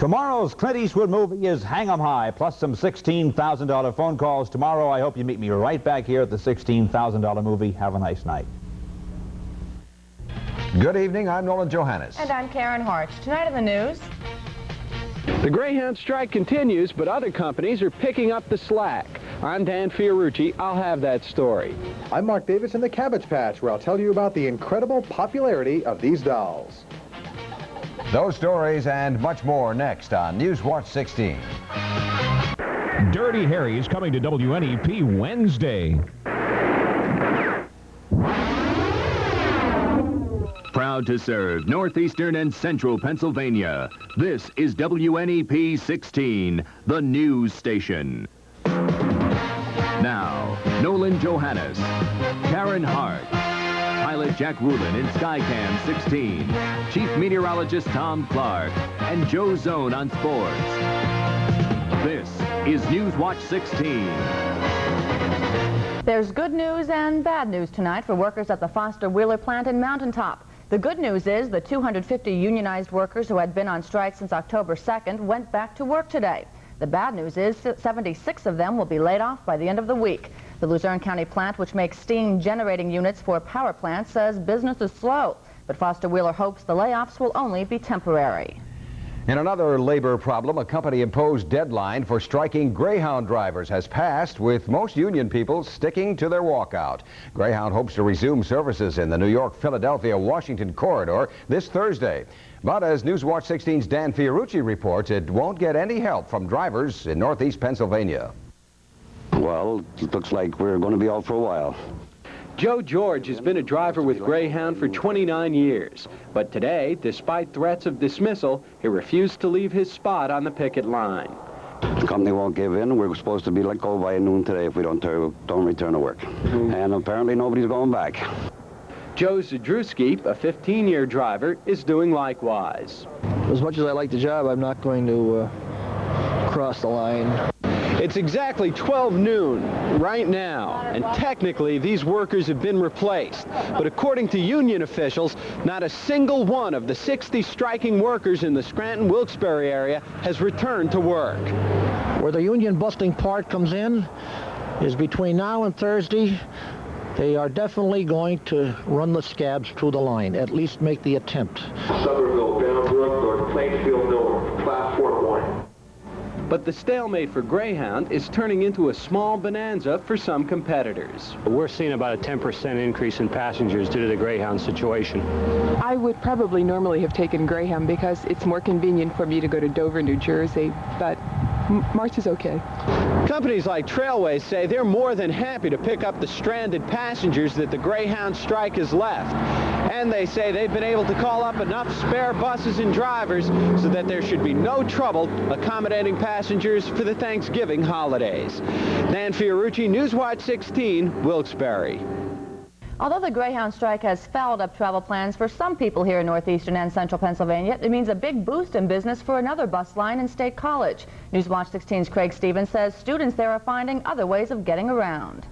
Tomorrow's Clint Eastwood movie is Hang 'em High, plus some $16,000 phone calls tomorrow. I hope you meet me right back here at the $16,000 movie. Have a nice night. Good evening, I'm Nolan Johannes. And I'm Karen Harch. Tonight in the news... The Greyhound strike continues, but other companies are picking up the slack. I'm Dan Fiorucci. I'll have that story. I'm Mark Davis in the Cabbage Patch, where I'll tell you about the incredible popularity of these dolls. Those stories and much more next on Newswatch 16. Dirty Harry is coming to WNEP Wednesday. Proud to serve northeastern and central Pennsylvania. This is WNEP 16, the news station. Now, Nolan Johannes, Karen Harch, pilot Jack Rulin in Skycam 16, Chief Meteorologist Tom Clark, and Joe Zone on sports. This is Newswatch 16. There's good news and bad news tonight for workers at the Foster Wheeler plant in Mountaintop. The good news is the 250 unionized workers who had been on strike since October 2nd went back to work today. The bad news is 76 of them will be laid off by the end of the week. The Luzerne County plant, which makes steam generating units for power plants, says business is slow. But Foster Wheeler hopes the layoffs will only be temporary. In another labor problem, a company-imposed deadline for striking Greyhound drivers has passed, with most union people sticking to their walkout. Greyhound hopes to resume services in the New York, Philadelphia, Washington corridor this Thursday. But as Newswatch 16's Dan Fiorucci reports, it won't get any help from drivers in northeast Pennsylvania. Well, it looks like we're going to be out for a while. Joe George has been a driver with Greyhound for 29 years. But today, despite threats of dismissal, he refused to leave his spot on the picket line. The company won't give in. We're supposed to be let go by noon today if we don't return to work. And apparently nobody's going back. Joe Zadrewski, a 15-year driver, is doing likewise. As much as I like the job, I'm not going to cross the line. It's exactly 12 noon right now, and technically these workers have been replaced. But according to union officials, not a single one of the 60 striking workers in the Scranton-Wilkes-Barre area has returned to work. Where the union busting part comes in is between now and Thursday. They are definitely going to run the scabs through the line, at least make the attempt. Somerville, Boundbrook, North Plainfield, North, class 4 warning. But the stalemate for Greyhound is turning into a small bonanza for some competitors. We're seeing about a 10% increase in passengers due to the Greyhound situation. I would probably normally have taken Greyhound because it's more convenient for me to go to Dover, New Jersey, but March is okay. Companies like Trailways say they're more than happy to pick up the stranded passengers that the Greyhound strike has left. And they say they've been able to call up enough spare buses and drivers so that there should be no trouble accommodating passengers for the Thanksgiving holidays. Dan Fiorucci, Newswatch 16, Wilkes-Barre. Although the Greyhound strike has fouled up travel plans for some people here in northeastern and central Pennsylvania, it means a big boost in business for another bus line in State College. Newswatch 16's Craig Stevens says students there are finding other ways of getting around.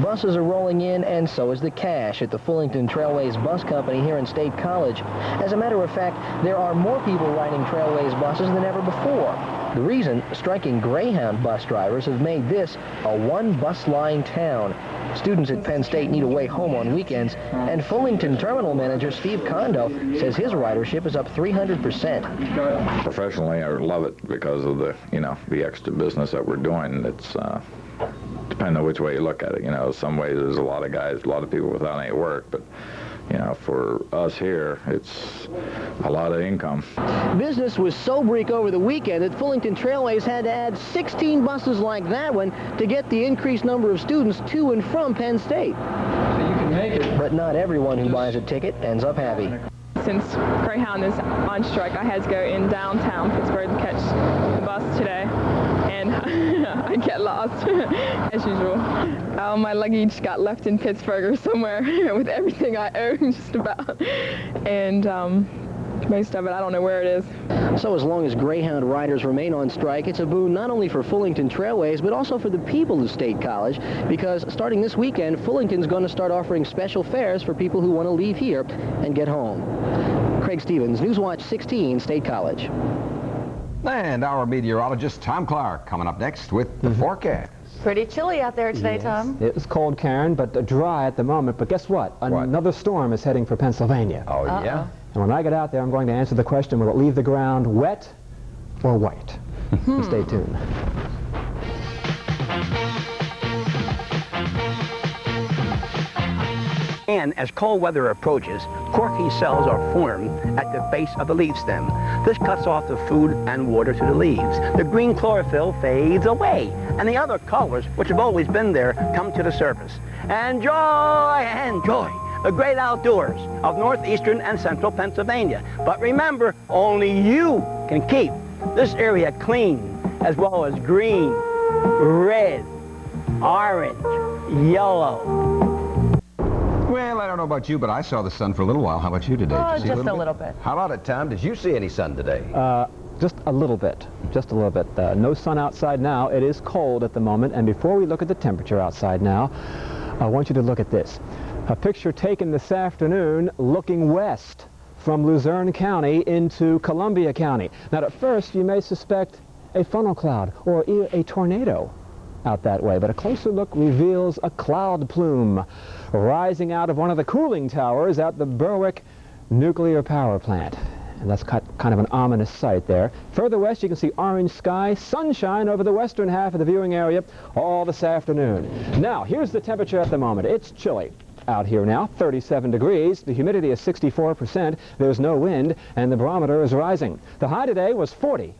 Buses are rolling in, and so is the cash at the Fullington Trailways Bus Company here in State College. As a matter of fact, there are more people riding Trailways buses than ever before. The reason, striking Greyhound bus drivers have made this a one-bus line town. Students at Penn State need a way home on weekends, and Fullington Terminal Manager Steve Kondo says his ridership is up 300%. Professionally, I love it because of the extra business that we're doing. It's depending on which way you look at it. Some ways there's a lot of people without any work, but for us here, it's a lot of income. Business was so bleak over the weekend that Fullington Trailways had to add 16 buses like that one to get the increased number of students to and from Penn State. So you can make it. But not everyone who buys a ticket ends up happy. Since Greyhound is on strike, I had to go in downtown Pittsburgh to catch the bus today, and I get lost, as usual. My luggage got left in Pittsburgh or somewhere with everything I own, just about, and most of it, I don't know where it is. So as long as Greyhound riders remain on strike, it's a boon not only for Fullington Trailways, but also for the people of State College, because starting this weekend, Fullington's going to start offering special fares for people who want to leave here and get home. Craig Stevens, Newswatch 16, State College. And our meteorologist, Tom Clark, coming up next with the forecast. Pretty chilly out there today, Tom. It's cold, Karen, but dry at the moment. But guess what? Another storm is heading for Pennsylvania. Oh, yeah? And when I get out there, I'm going to answer the question, will it leave the ground wet or white? Stay tuned. And as cold weather approaches, corky cells are formed at the base of the leaf stem. This cuts off the food and water to the leaves. The green chlorophyll fades away, and the other colors, which have always been there, come to the surface. Enjoy, enjoy the great outdoors of northeastern and central Pennsylvania. But remember, only you can keep this area clean, as well as green, red, orange, yellow. Well, I don't know about you, but I saw the sun for a little while. How about you today? Oh, Did you see just a little bit. How about it, Tom? Did you see any sun today? Just a little bit. Just a little bit. No sun outside now. It is cold at the moment. And before we look at the temperature outside now, I want you to look at this. A picture taken this afternoon looking west from Luzerne County into Columbia County. Now, at first, you may suspect a funnel cloud or a tornado out that way, but a closer look reveals a cloud plume rising out of one of the cooling towers at the Berwick nuclear power plant. And that's kind of an ominous sight there. Further west, you can see orange sky, sunshine over the western half of the viewing area all this afternoon. Now, here's the temperature at the moment. It's chilly out here now, 37 degrees. The humidity is 64%. There's no wind, and the barometer is rising. The high today was 40.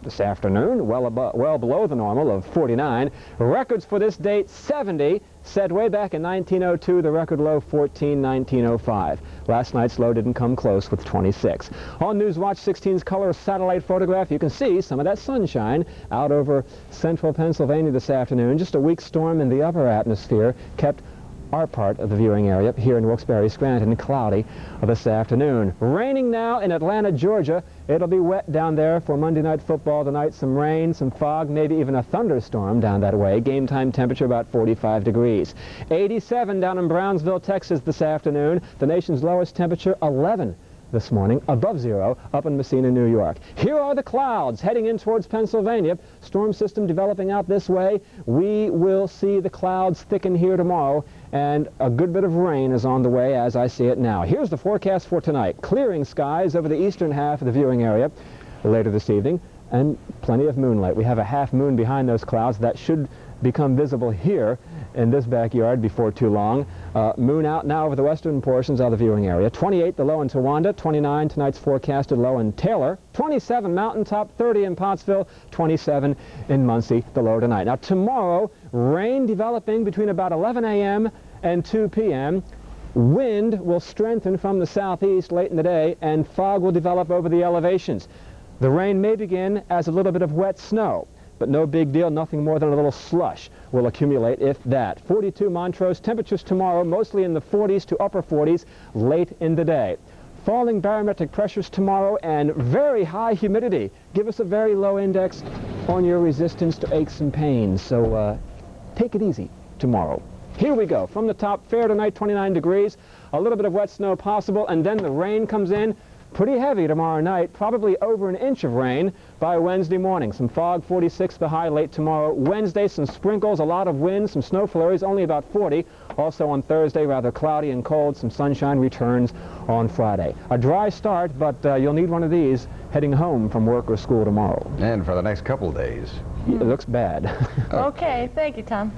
This afternoon, well below the normal of 49. Records for this date, 70, set way back in 1902, the record low 14, 1905. Last night's low didn't come close with 26. On Newswatch 16's color satellite photograph, you can see some of that sunshine out over central Pennsylvania this afternoon. Just a weak storm in the upper atmosphere kept our part of the viewing area here in Wilkes-Barre, Scranton, cloudy this afternoon. Raining now in Atlanta, Georgia. It'll be wet down there for Monday Night Football tonight. Some rain, some fog, maybe even a thunderstorm down that way. Game time temperature about 45 degrees. 87 down in Brownsville, Texas this afternoon. The nation's lowest temperature, 11 this morning, above zero, up in Messina, New York. Here are the clouds heading in towards Pennsylvania. Storm system developing out this way. We will see the clouds thicken here tomorrow, and a good bit of rain is on the way as I see it now. Here's the forecast for tonight. Clearing skies over the eastern half of the viewing area later this evening, and plenty of moonlight. We have a half moon behind those clouds that should become visible here in this backyard before too long. Moon out now over the western portions of the viewing area. 28 the low in Towanda, 29 tonight's forecasted low in Taylor, 27 Mountaintop, 30 in Pottsville, 27 in Muncie, the low tonight. Now tomorrow, rain developing between about 11 a.m. and 2 p.m. Wind will strengthen from the southeast late in the day, and fog will develop over the elevations. The rain may begin as a little bit of wet snow, but no big deal, nothing more than a little slush will accumulate, if that. 42 Montrose, temperatures tomorrow mostly in the 40s to upper 40s late in the day. Falling barometric pressures tomorrow and very high humidity. Give us a very low index on your resistance to aches and pains, so take it easy tomorrow. Here we go. From the top, fair tonight, 29 degrees, a little bit of wet snow possible, and then the rain comes in. Pretty heavy tomorrow night, probably over an inch of rain by Wednesday morning. Some fog, 46 the high late tomorrow. Wednesday, some sprinkles, a lot of wind, some snow flurries, only about 40. Also on Thursday, rather cloudy and cold. Some sunshine returns on Friday. A dry start, but you'll need one of these heading home from work or school tomorrow. And for the next couple of days. It looks bad. Okay, thank you, Tom.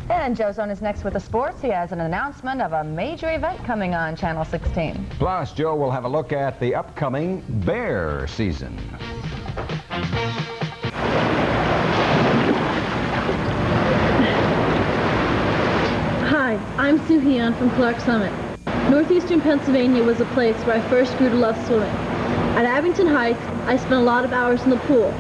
And Joe Zone is next with the sports. He has an announcement of a major event coming on Channel 16. Plus, Joe will have a look at the upcoming bear season. Hi, I'm Sue Heon from Clark Summit. Northeastern Pennsylvania was a place where I first grew to love swimming. At Abington Heights, I spent a lot of hours in the pool.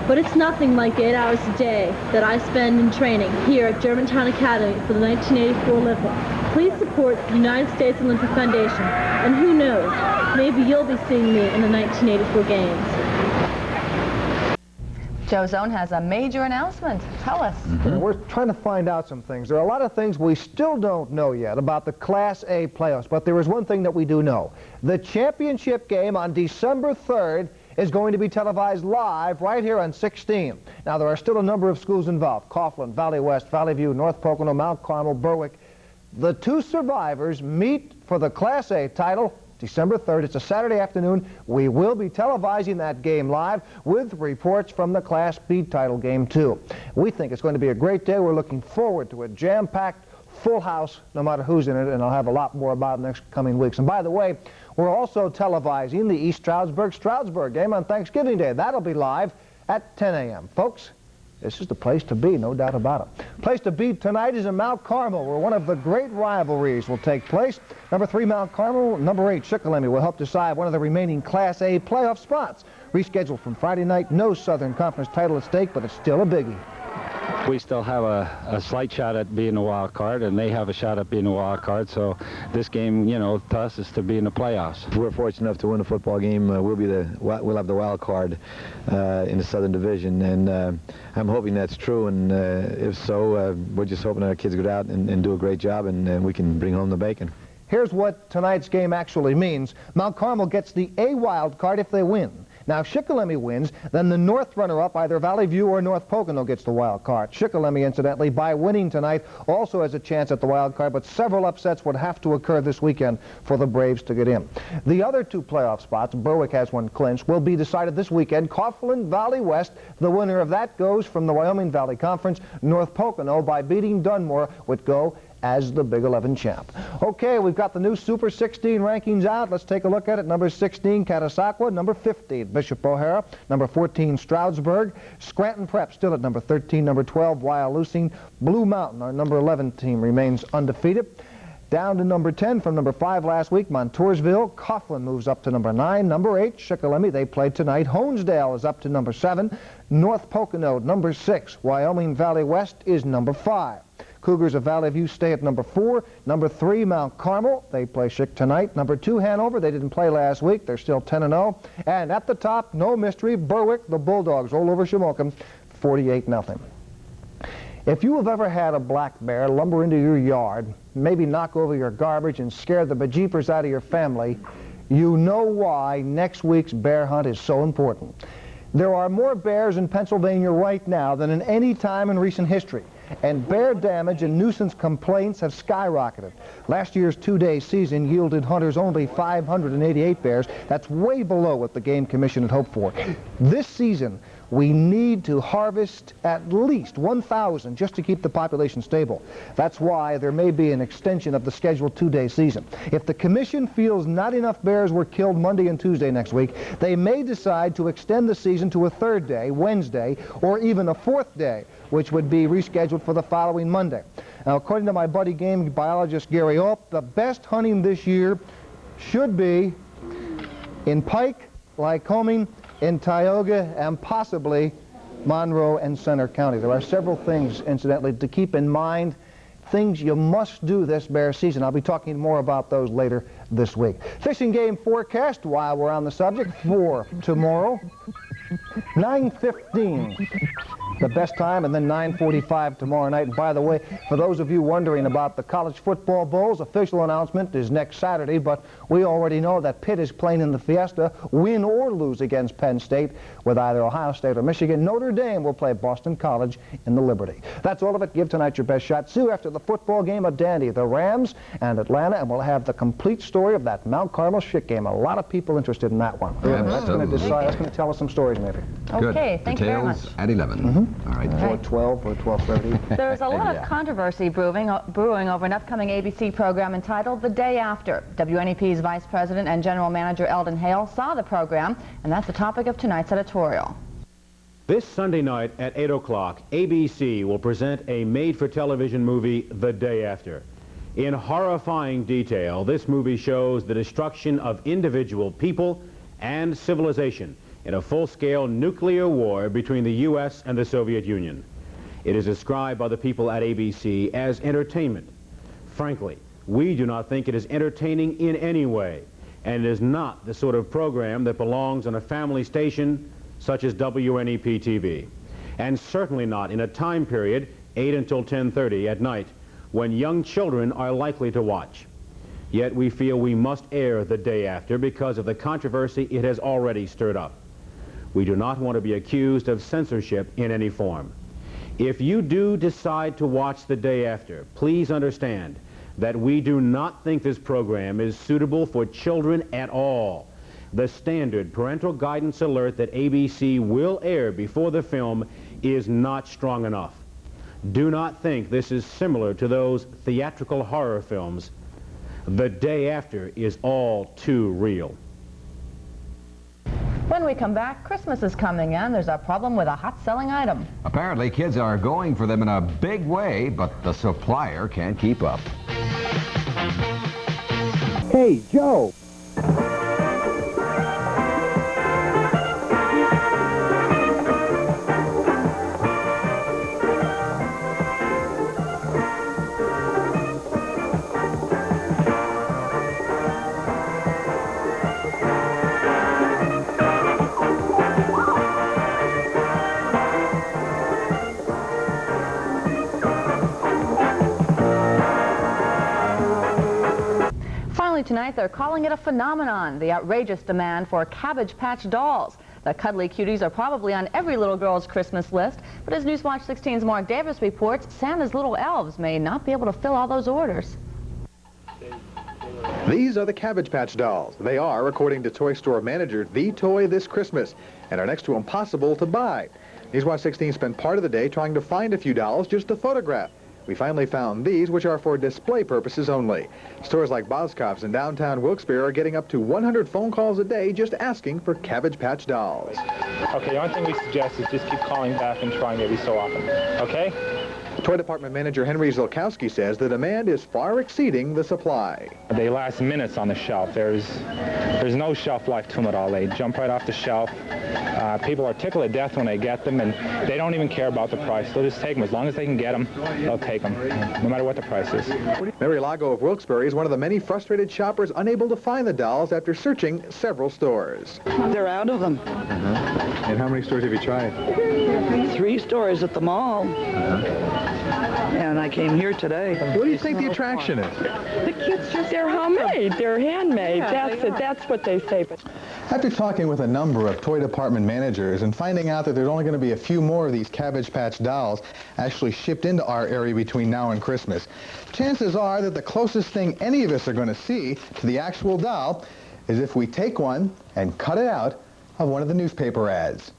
But it's nothing like the 8 hours a day that I spend in training here at Germantown Academy for the 1984 Olympics. Please support the United States Olympic Foundation, and who knows, maybe you'll be seeing me in the 1984 Games. Joe Zone has a major announcement. Tell us. We're trying to find out some things. There are a lot of things we still don't know yet about the Class A playoffs, but there is one thing that we do know. The championship game on December 3rd is going to be televised live right here on 16. Now, there are still a number of schools involved: Coughlin, Valley West, Valley View, North Pocono, Mount Carmel, Berwick. The two survivors meet for the Class A title December 3rd. It's a Saturday afternoon. We will be televising that game live with reports from the Class B title game, too. We think it's going to be a great day. We're looking forward to a jam-packed, full house, no matter who's in it, and I'll have a lot more about it in the next coming weeks. And by the way, we're also televising the East Stroudsburg game on Thanksgiving Day. That'll be live at 10 a.m. Folks, this is the place to be, no doubt about it. Place to be tonight is in Mount Carmel, where one of the great rivalries will take place. Number 3, Mount Carmel. Number 8, Shikellamy will help decide one of the remaining Class A playoff spots. Rescheduled from Friday night. No Southern Conference title at stake, but it's still a biggie. We still have a slight shot at being a wild card, and they have a shot at being a wild card. So this game, you know, to us is to be in the playoffs. If we're fortunate enough to win a football game, we'll have the wild card in the Southern Division, and I'm hoping that's true. And if so, we're just hoping our kids get out and do a great job, and we can bring home the bacon. Here's what tonight's game actually means. Mount Carmel gets the A wild card if they win. Now, if Shikellamy wins, then the North runner-up, either Valley View or North Pocono, gets the wild card. Shikellamy, incidentally, by winning tonight, also has a chance at the wild card, but several upsets would have to occur this weekend for the Braves to get in. The other two playoff spots, Berwick has one clinched, will be decided this weekend. Coughlin, Valley West, the winner of that goes from the Wyoming Valley Conference. North Pocono, by beating Dunmore, would go as the Big 11 champ. Okay, we've got the new Super 16 rankings out. Let's take a look at it. Number 16, Catasauqua. Number 15, Bishop O'Hara. Number 14, Stroudsburg. Scranton Prep still at number 13. Number 12, Wyalusing. Blue Mountain, our number 11 team, remains undefeated. Down to number 10 from number 5 last week, Montoursville. Coughlin moves up to number 9. Number 8, Shikellamy. They played tonight. Honesdale is up to number 7. North Pocono, number 6. Wyoming Valley West is number 5. Cougars of Valley View stay at number 4. Number 3, Mount Carmel. They play Schick tonight. Number 2, Hanover. They didn't play last week. They're still 10-0. And at the top, no mystery, Berwick, the Bulldogs, roll over Shamokin, 48-0. If you have ever had a black bear lumber into your yard, maybe knock over your garbage and scare the bejeepers out of your family, you know why next week's bear hunt is so important. There are more bears in Pennsylvania right now than in any time in recent history, and bear damage and nuisance complaints have skyrocketed. Last year's two-day season yielded hunters only 588 bears. That's way below what the Game Commission had hoped for. This season, we need to harvest at least 1,000 just to keep the population stable. That's why there may be an extension of the scheduled two-day season. If the commission feels not enough bears were killed Monday and Tuesday next week, they may decide to extend the season to a third day, Wednesday, or even a fourth day, which would be rescheduled for the following Monday. Now, according to my buddy game biologist Gary Opp, the best hunting this year should be in Pike, Lycoming, in Tioga, and possibly Monroe and Center County. There are several things, incidentally, to keep in mind, things you must do this bear season. I'll be talking more about those later this week. Fishing game forecast, while we're on the subject, for tomorrow, 9:15. The best time, and then 9:45 tomorrow night. And by the way, for those of you wondering about the college football bowls, official announcement is next Saturday, but we already know that Pitt is playing in the Fiesta, win or lose against Penn State, with either Ohio State or Michigan. Notre Dame will play Boston College in the Liberty. That's all of it. Give tonight your best shot. Sue, after the football game, a dandy, the Rams and Atlanta, and we'll have the complete story of that Mount Carmel Schick game. A lot of people interested in that one. That's going to tell us some stories, maybe. Okay, thank you very much. At 11. All right. 4:12 or 12:30. There's a lot of controversy brewing over an upcoming ABC program entitled The Day After. WNEP's Vice President and General Manager Elden Hale saw the program, and that's the topic of tonight's editorial. This Sunday night at 8 o'clock, ABC will present a made-for-television movie, The Day After. In horrifying detail, this movie shows the destruction of individual people and civilization in a full-scale nuclear war between the U.S. and the Soviet Union. It is described by the people at ABC as entertainment. Frankly, we do not think it is entertaining in any way, and it is not the sort of program that belongs on a family station such as WNEP-TV. and certainly not in a time period 8 until 10:30 at night when young children are likely to watch. Yet we feel we must air The Day After because of the controversy it has already stirred up. We do not want to be accused of censorship in any form. If you do decide to watch The Day After, please understand that we do not think this program is suitable for children at all. The standard parental guidance alert that ABC will air before the film is not strong enough. Do not think this is similar to those theatrical horror films. The Day After is all too real. When we come back, Christmas is coming and there's a problem with a hot-selling item. Apparently, kids are going for them in a big way, but the supplier can't keep up. Hey, Joe! Tonight, they're calling it a phenomenon, the outrageous demand for Cabbage Patch dolls. The cuddly cuties are probably on every little girl's Christmas list, but as Newswatch 16's Mark Davis reports, Santa's little elves may not be able to fill all those orders. These are the Cabbage Patch dolls. They are, according to toy store manager, the toy this Christmas, and are next to impossible to buy. Newswatch 16 spent part of the day trying to find a few dolls just to photograph. We finally found these, which are for display purposes only. Stores like Boscov's in downtown Wilkes-Barre are getting up to 100 phone calls a day just asking for Cabbage Patch dolls. Okay, the only thing we suggest is just keep calling back and trying every so often, okay? Toy department manager Henry Zilkowski says the demand is far exceeding the supply. They last minutes on the shelf. There's no shelf life to them at all. They jump right off the shelf. People are tickled to death when they get them, and they don't even care about the price. They'll just take them. As long as they can get them, they'll take them, no matter what the price is. Mary Lago of Wilkes-Barre is one of the many frustrated shoppers unable to find the dolls after searching several stores. They're out of them. And how many stores have you tried? 3 stores at the mall. And I came here today. What do you think the attraction is? The kids just, they're homemade. They're handmade. Yeah, That's it. That's what they say. After talking with a number of toy department managers and finding out that there's only going to be a few more of these Cabbage Patch dolls actually shipped into our area between now and Christmas, chances are that the closest thing any of us are going to see to the actual doll is if we take one and cut it out of one of the newspaper ads.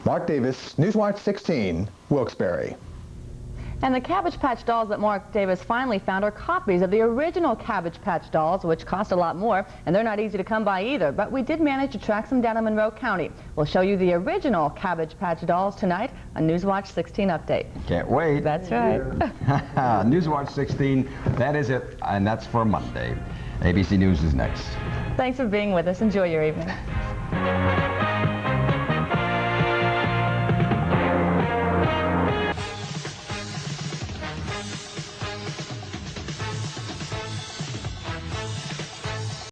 Mark Davis, Newswatch 16, Wilkes-Barre. And the Cabbage Patch dolls that Mark Davis finally found are copies of the original Cabbage Patch dolls, which cost a lot more, and they're not easy to come by either. But we did manage to track some down in Monroe County. We'll show you the original Cabbage Patch dolls tonight on Newswatch 16 Update. Can't wait. That's right. Newswatch 16, that is it, and that's for Monday. ABC News is next. Thanks for being with us. Enjoy your evening.